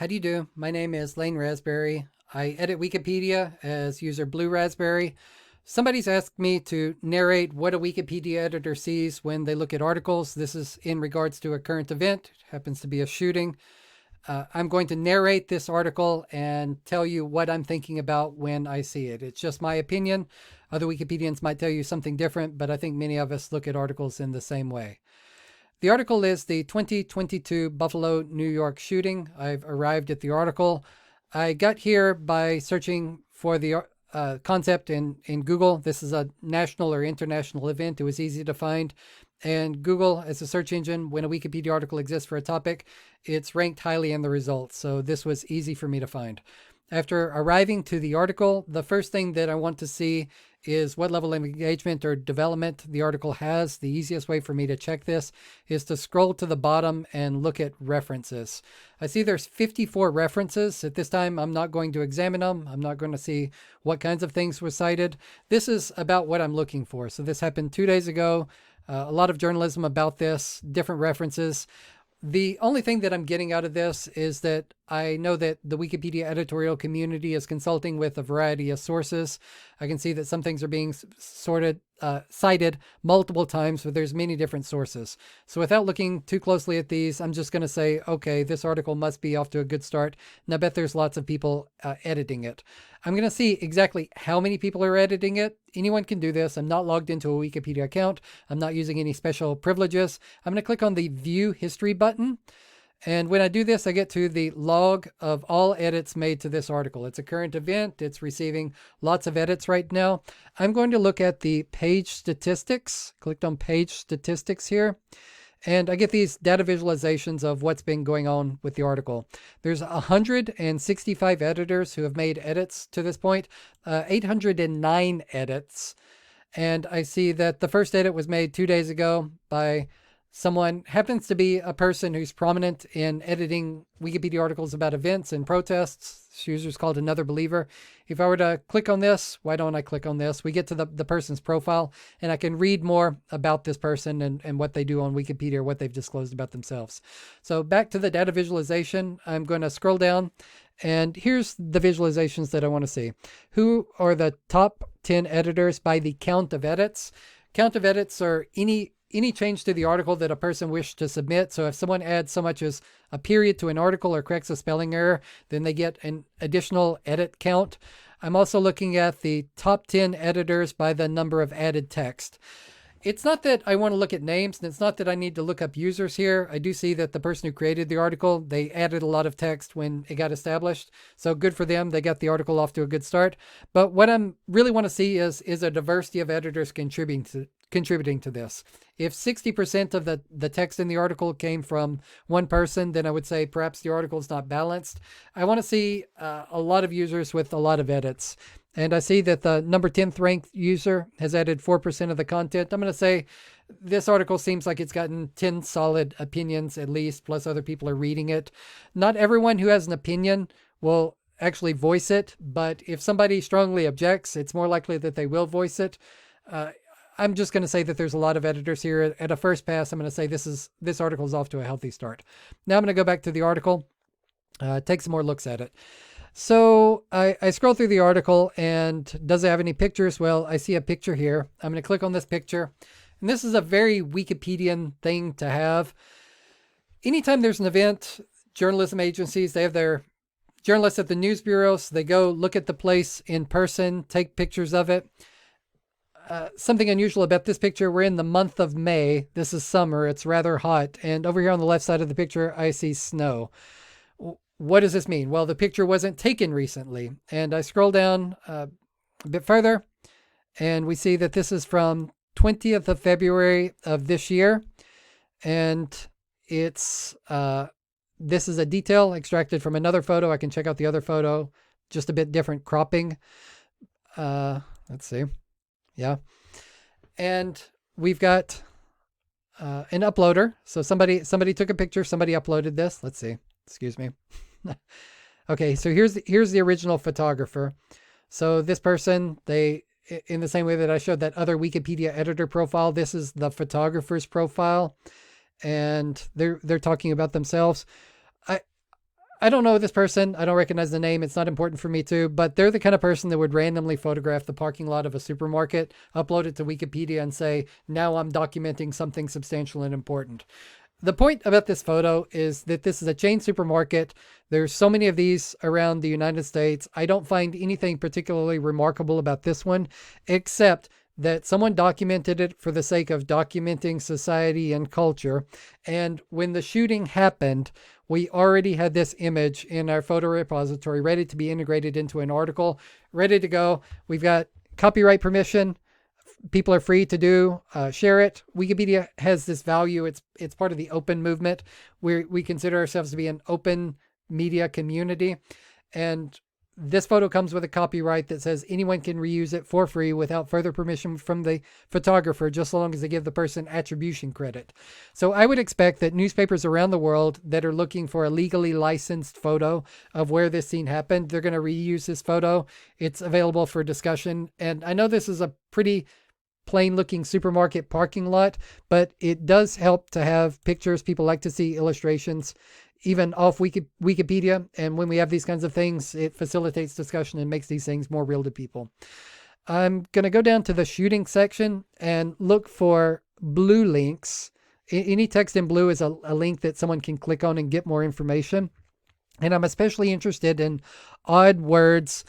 How do you do? My name is Lane Raspberry. I edit Wikipedia as user Blue Raspberry. Somebody's asked me to narrate what a Wikipedia editor sees when they look at articles. This is in regards to a current event. It happens to be a shooting. I'm going to narrate this article and tell you what I'm thinking about when I see it. It's just my opinion. Other Wikipedians might tell you something different, but I think many of us look at articles in the same way. The article is the 2022 Buffalo, New York shooting. I've arrived at the article. I got here by searching for the concept in Google. This is a national or international event. It was easy to find. And Google, as a search engine, when a Wikipedia article exists for a topic, it's ranked highly in the results. So this was easy for me to find. After arriving to the article, the first thing that I want to see is what level of engagement or development the article has. The easiest way for me to check this is to scroll to the bottom and look at references. I see there's 54 references. At this time, I'm not going to examine them. I'm not going to see what kinds of things were cited. This is about what I'm looking for. So this happened 2 days ago. A lot of journalism about this, different references. The only thing that I'm getting out of this is that I know that the Wikipedia editorial community is consulting with a variety of sources. I can see that some things are being cited multiple times, but there's many different sources. So without looking too closely at these, I'm just going to say, okay, this article must be off to a good start. And I bet there's lots of people editing it. I'm going to see exactly how many people are editing it. Anyone can do this. I'm not logged into a Wikipedia account. I'm not using any special privileges. I'm going to click on the View History button. And when I do this, I get to the log of all edits made to this article. It's a current event. It's receiving lots of edits right now. I'm going to look at the page statistics. Clicked on page statistics here. And I get these data visualizations of what's been going on with the article. There's 165 editors who have made edits to this point, 809 edits. And I see that the first edit was made 2 days ago by someone, happens to be a person who's prominent in editing Wikipedia articles about events and protests. This user's called Another Believer. If I were to click on this, why don't I click on this? We get to the person's profile, and I can read more about this person and what they do on Wikipedia or what they've disclosed about themselves. So back to the data visualization, I'm going to scroll down, and here's the visualizations that I want to see. Who are the top 10 editors by the count of edits? Count of edits are any change to the article that a person wished to submit. So if someone adds so much as a period to an article or corrects a spelling error, then they get an additional edit count. I'm also looking at the top 10 editors by the number of added text. It's not that I want to look at names, and it's not that I need to look up users here. I do see that the person who created the article, they added a lot of text when it got established. So good for them. They got the article off to a good start. But what I really want to see is a diversity of editors contributing to this. If 60% of the text in the article came from one person, then I would say perhaps the article is not balanced. I want to see a lot of users with a lot of edits. And I see that the number 10th ranked user has added 4% of the content. I'm going to say this article seems like it's gotten 10 solid opinions at least, plus other people are reading it. Not everyone who has an opinion will actually voice it, but if somebody strongly objects, it's more likely that they will voice it. I'm just going to say that there's a lot of editors here. At a first pass, I'm going to say this article is off to a healthy start. Now I'm going to go back to the article, take some more looks at it. So I scroll through the article, and does it have any pictures? Well, I see a picture here. I'm going to click on this picture. And this is a very Wikipedian thing to have. Anytime there's an event, journalism agencies, they have their journalists at the news bureaus. They go look at the place in person, take pictures of it. Something unusual about this picture, we're in the month of May. This is summer. It's rather hot. And over here on the left side of the picture, I see snow. What does this mean? Well, the picture wasn't taken recently. And I scroll down a bit further, and we see that this is from 20th of February of this year. And it's this is a detail extracted from another photo. I can check out the other photo, just a bit different cropping. Let's see. Yeah. And we've got an uploader. So somebody took a picture, somebody uploaded this. Let's see. Excuse me. Okay, so here's the original photographer. So this person, they, in the same way that I showed that other Wikipedia editor profile, this is the photographer's profile, and they're talking about themselves. I don't know this person. I don't recognize the name. It's not important for me to, but they're the kind of person that would randomly photograph the parking lot of a supermarket, upload it to Wikipedia, and say, now I'm documenting something substantial and important. The point about this photo is that this is a chain supermarket. There's so many of these around the United States. I don't find anything particularly remarkable about this one, except that someone documented it for the sake of documenting society and culture. And when the shooting happened, we already had this image in our photo repository ready to be integrated into an article, ready to go. We've got copyright permission. People are free to share it. Wikipedia has this value. It's part of the open movement. We consider ourselves to be an open media community. And this photo comes with a copyright that says anyone can reuse it for free without further permission from the photographer, just so long as they give the person attribution credit. So I would expect that newspapers around the world that are looking for a legally licensed photo of where this scene happened, they're going to reuse this photo. It's available for discussion. And I know this is a pretty plain looking supermarket parking lot, but it does help to have pictures. People like to see illustrations, even off Wikipedia. And when we have these kinds of things, it facilitates discussion and makes these things more real to people. I'm going to go down to the shooting section and look for blue links. Any text in blue is a link that someone can click on and get more information. And I'm especially interested in odd words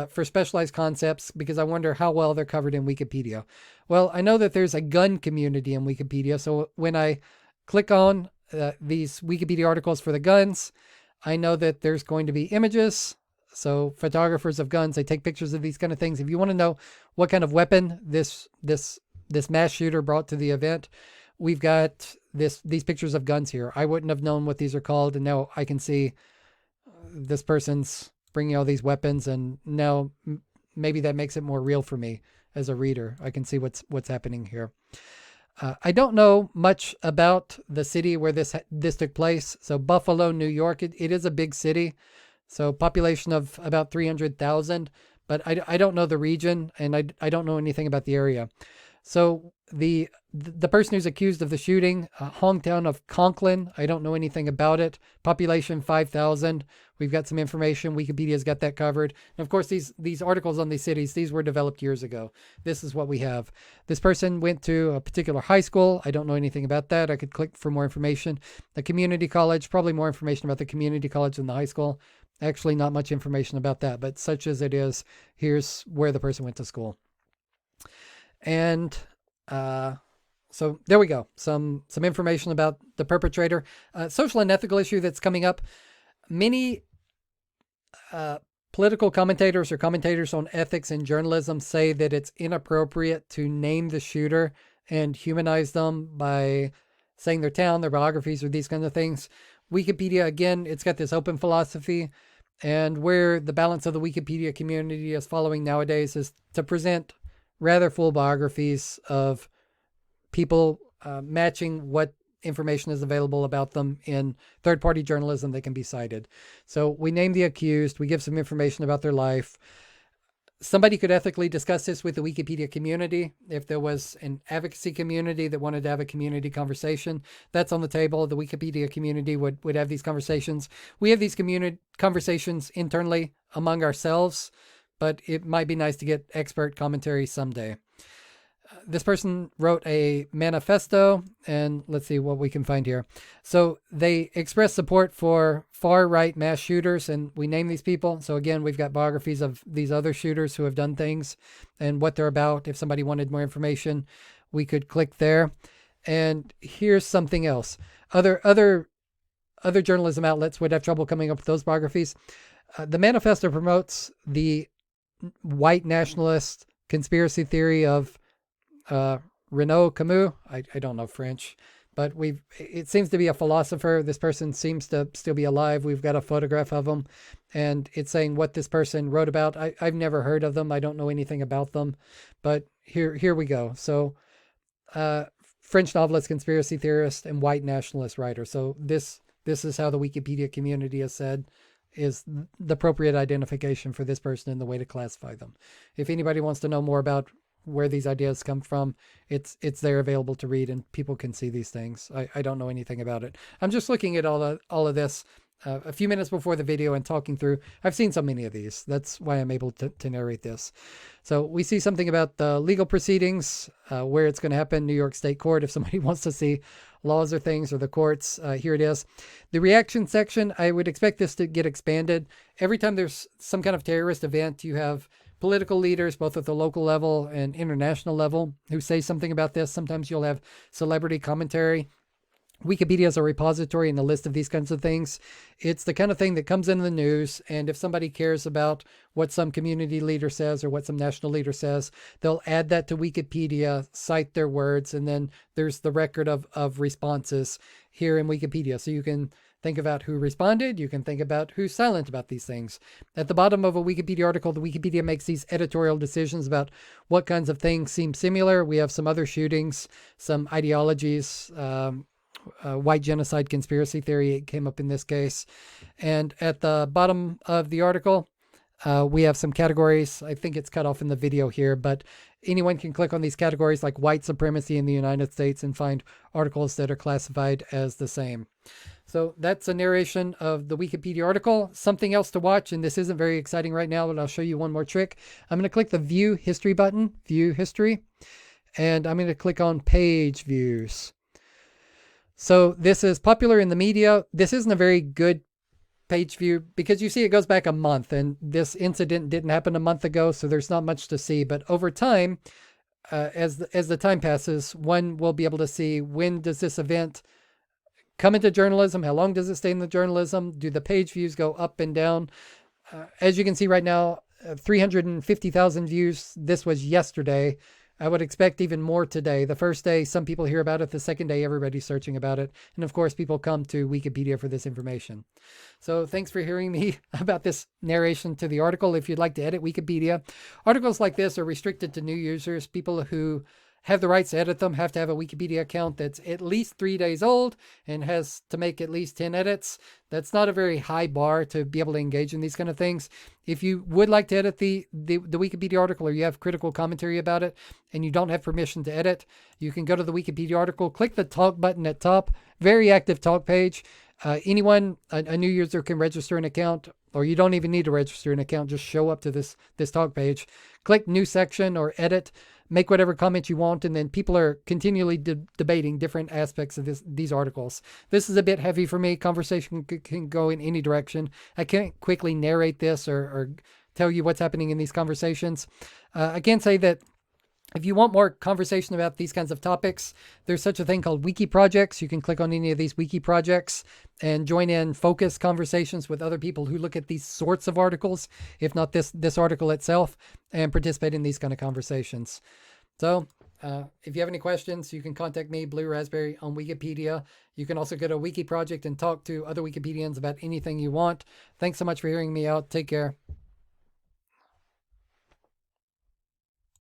for specialized concepts, because I wonder how well they're covered in Wikipedia. Well, I know that there's a gun community in Wikipedia. So when I click on these Wikipedia articles for the guns, I know that there's going to be images. So photographers of guns, they take pictures of these kind of things. If you want to know what kind of weapon this mass shooter brought to the event, we've got these pictures of guns here. I wouldn't have known what these are called, and now I can see this person's bringing all these weapons, and now maybe that makes it more real for me as a reader. I can see what's happening here. I don't know much about the city where this took place. So Buffalo, New York, it is a big city. So population of about 300,000, but I don't know the region, and I don't know anything about the area. So the person who's accused of the shooting, hometown of Conklin, I don't know anything about it. Population 5,000. We've got some information. Wikipedia's got that covered. And of course, these articles on these cities, these were developed years ago. This is what we have. This person went to a particular high school. I don't know anything about that. I could click for more information. The community college, probably more information about the community college than the high school. Actually, not much information about that, but such as it is, here's where the person went to school. And so there we go. Some information about the perpetrator. Social and ethical issue that's coming up. Many political commentators or commentators on ethics and journalism say that it's inappropriate to name the shooter and humanize them by saying their town, their biographies, or these kinds of things. Wikipedia, again, it's got this open philosophy, and where the balance of the Wikipedia community is following nowadays is to present rather full biographies of people, matching what information is available about them in third-party journalism that can be cited. So we name the accused, we give some information about their life. Somebody could ethically discuss this with the Wikipedia community. If there was an advocacy community that wanted to have a community conversation, that's on the table. The Wikipedia community would have these conversations. We have these community conversations internally among ourselves, but it might be nice to get expert commentary someday. This person wrote a manifesto, and let's see what we can find here. So they express support for far-right mass shooters, and we name these people. So again, we've got biographies of these other shooters who have done things and what they're about. If somebody wanted more information, we could click there. And here's something else. Other journalism outlets would have trouble coming up with those biographies. The manifesto promotes the white nationalist conspiracy theory of Renaud Camus. I don't know French, but it seems to be a philosopher. This person seems to still be alive. We've got a photograph of him, and it's saying what this person wrote about. I've never heard of them. I don't know anything about them, but here we go. So French novelist, conspiracy theorist, and white nationalist writer. So this is how the Wikipedia community has said is the appropriate identification for this person and the way to classify them. If anybody wants to know more about where these ideas come from, it's there available to read, and people can see these things. I don't know anything about it. I'm just looking at all of this. a few minutes before the video and talking through. I've seen so many of these. That's why I'm able to narrate this. So we see something about the legal proceedings, where it's going to happen, New York State Court, if somebody wants to see laws or things, or the courts. Here it is. The reaction section, I would expect this to get expanded. Every time there's some kind of terrorist event, you have political leaders, both at the local level and international level, who say something about this. Sometimes you'll have celebrity commentary. Wikipedia is a repository and a list of these kinds of things. It's the kind of thing that comes in the news, and if somebody cares about what some community leader says or what some national leader says, they'll add that to Wikipedia, cite their words, and then there's the record of responses here in Wikipedia. So you can think about who responded. You can think about who's silent about these things. At the bottom of a Wikipedia article, the Wikipedia makes these editorial decisions about what kinds of things seem similar. We have some other shootings, some ideologies, white genocide conspiracy theory came up in this case. And at the bottom of the article, we have some categories. I think it's cut off in the video here, but anyone can click on these categories like white supremacy in the United States and find articles that are classified as the same. So that's a narration of the Wikipedia article. Something else to watch, and this isn't very exciting right now, but I'll show you one more trick. I'm going to click the View History button, View History, and I'm going to click on Page Views. So this is popular in the media. This isn't a very good page view because you see it goes back a month, and this incident didn't happen a month ago, so there's not much to see. But over time, as the time passes, one will be able to see when does this event come into journalism, how long does it stay in the journalism, do the page views go up and down. As you can see right now, 350,000 views. This was yesterday. I would expect even more today. The first day, some people hear about it. The second day, everybody's searching about it. And of course, people come to Wikipedia for this information. So thanks for hearing me about this narration to the article. If you'd like to edit Wikipedia, articles like this are restricted to new users. People who have the rights to edit them have to have a Wikipedia account that's at least 3 days old and has to make at least 10 edits. That's not a very high bar to be able to engage in these kind of things. If you would like to edit the Wikipedia article, or you have critical commentary about it and you don't have permission to edit, you can go to the Wikipedia article, click the talk button at top, very active talk page. Anyone, a new user, can register an account, or you don't even need to register an account. Just show up to this talk page, click new section or edit, make whatever comment you want, and then people are continually debating different aspects of these articles. This is a bit heavy for me. Conversation can go in any direction. I can't quickly narrate this or tell you what's happening in these conversations. I can say that if you want more conversation about these kinds of topics, there's such a thing called wiki projects. You can click on any of these wiki projects and join in focused conversations with other people who look at these sorts of articles, if not this article itself, and participate in these kind of conversations. So if you have any questions, you can contact me, Blue Raspberry, on Wikipedia. You can also go to a wiki project and talk to other Wikipedians about anything you want. Thanks so much for hearing me out. Take care.